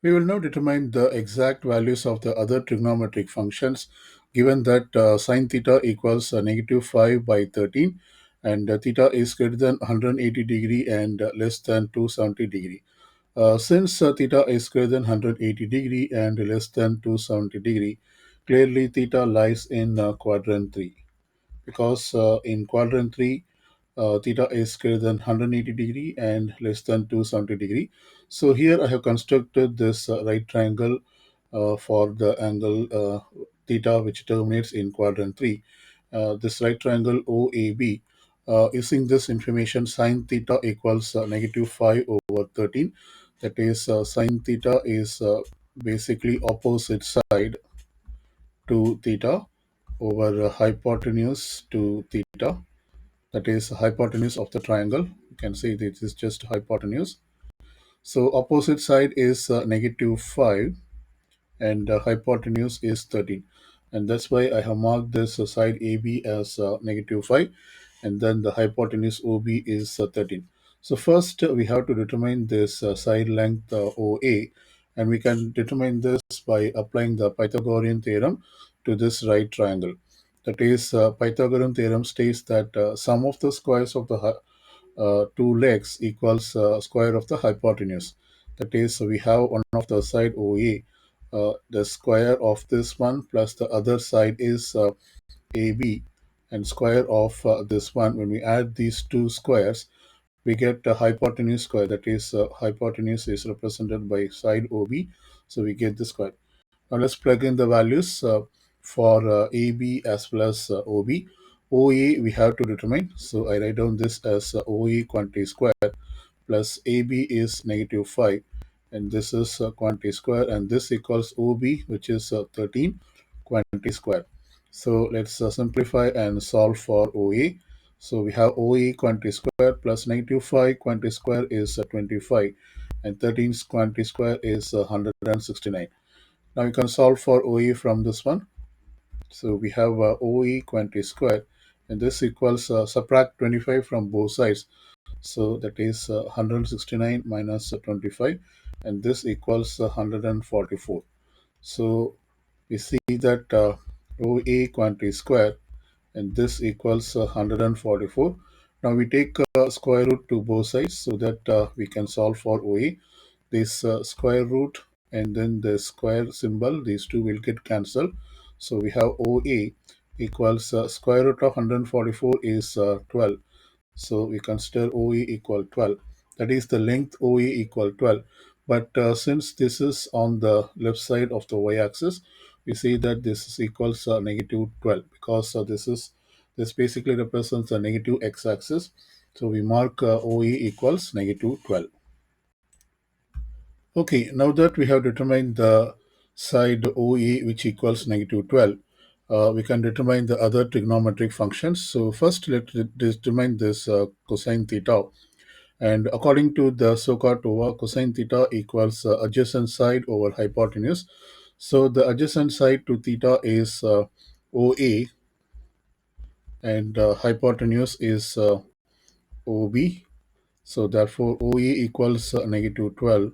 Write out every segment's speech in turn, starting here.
We will now determine the exact values of the other trigonometric functions given that sine theta equals negative 5 by 13 and theta is greater than 180 degree and less than 270 degree. Since theta is greater than 180 degree and less than 270 degree, clearly theta lies in quadrant 3 because in quadrant 3 theta is greater than 180 degree and less than 270 degree. So here I have constructed this right triangle for the angle theta which terminates in quadrant 3. This right triangle OAB, using this information, sine theta equals negative 5 over 13. That is, sine theta is basically opposite side to theta over hypotenuse to theta. That is hypotenuse of the triangle. You can say this is just hypotenuse. So opposite side is negative 5 and hypotenuse is 13, and that's why I have marked this side AB as negative 5, and then the hypotenuse OB is 13. So first we have to determine this side length OA, and we can determine this by applying the Pythagorean theorem to this right triangle. That is, Pythagorean theorem states that sum of the squares of the two legs equals square of the hypotenuse. That is, we have one of the side OA, the square of this one plus the other side is AB, and square of this one. When we add these two squares, we get a hypotenuse square. That is, hypotenuse is represented by side OB, so we get the square. Now let's plug in the values for AB as well as OB. OA we have to determine, so I write down this as OA quantity square plus AB is negative 5, and this is quantity square, and this equals OB, which is 13 quantity square. So let's simplify and solve for OA. So we have OA quantity square plus negative 5 quantity square is 25, and 13 quantity square is 169. Now you can solve for OE from this one. So we have OE quantity square, and this equals subtract 25 from both sides. So that is 169 minus 25, and this equals 144. So we see that OA quantity square, and this equals 144. Now we take square root to both sides so that we can solve for OA. This square root and then the square symbol, these two will get cancelled. So we have OA equals square root of 144 is 12. So we consider OE equal 12. That is the length OE equal 12. But since this is on the left side of the y-axis, we see that this is equals negative 12 because this basically represents the negative x-axis. So we mark OE equals negative 12. Okay, now that we have determined the side OE which equals negative 12, we can determine the other trigonometric functions. So first let's determine this cosine theta. And according to the SOHCAHTOA, cosine theta equals adjacent side over hypotenuse. So the adjacent side to theta is OA, and hypotenuse is OB. So therefore OE equals negative 12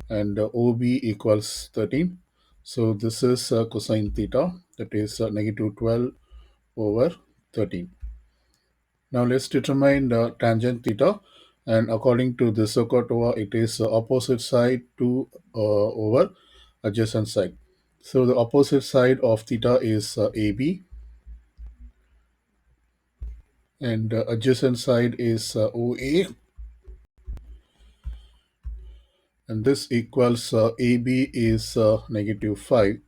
and OB equals 13. So this is cosine theta, that is negative 12 over 13. Now let's determine the tangent theta, and according to the SOHCAHTOA, it is opposite side to over adjacent side. So the opposite side of theta is AB, and adjacent side is OA, and this equals AB is negative 5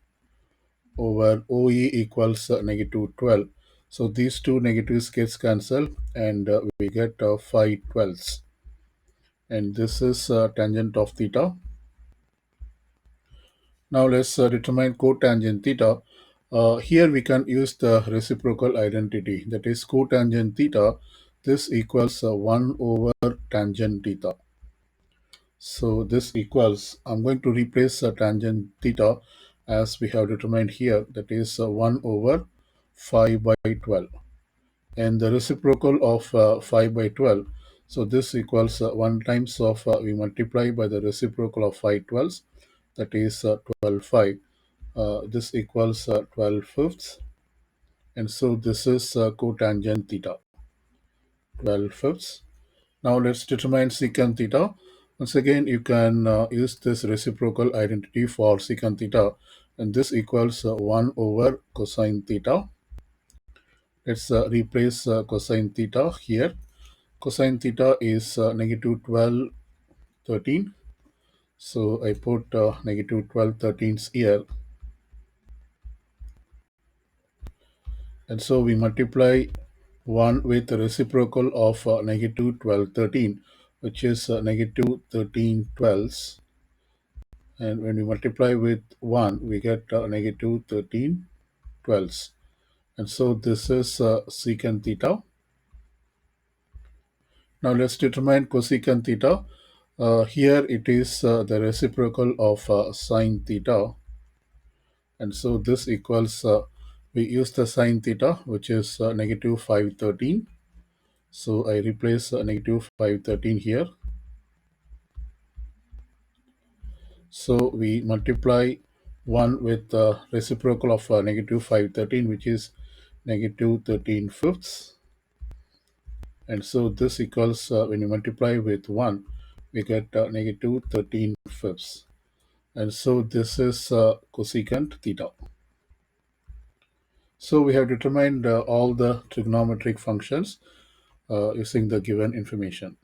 over OE equals negative 12. So these two negatives gets cancelled, and we get 5 twelfths. And this is tangent of theta. Now let's determine cotangent theta. Here we can use the reciprocal identity, that is cotangent theta. This equals 1 over tangent theta. So this equals, I'm going to replace tangent theta as we have determined here, that is 1 over 5 by 12. And the reciprocal of 5 by 12. So this equals 1 times of, we multiply by the reciprocal of 5 twelfths. that is 12/5. This equals 12 fifths, and so this is cotangent theta, 12 fifths. Now let's determine secant theta. Once again, you can use this reciprocal identity for secant theta, and this equals 1 over cosine theta. Let's replace cosine theta here. Cosine theta is negative 12 13. So I put negative 12 13s here, and so we multiply 1 with the reciprocal of negative 12 13, which is negative 13 twelves. And when we multiply with 1, we get negative 13 twelves. And so this is secant theta. Now let's determine cosecant theta. Here it is the reciprocal of sine theta. And so this equals, we use the sine theta, which is negative 513. So I replace negative 513 here. So we multiply 1 with the reciprocal of negative 513, which is negative 13 fifths. And so this equals, when you multiply with 1, we get negative 13 fifths. And so this is cosecant theta. So we have determined all the trigonometric functions using the given information.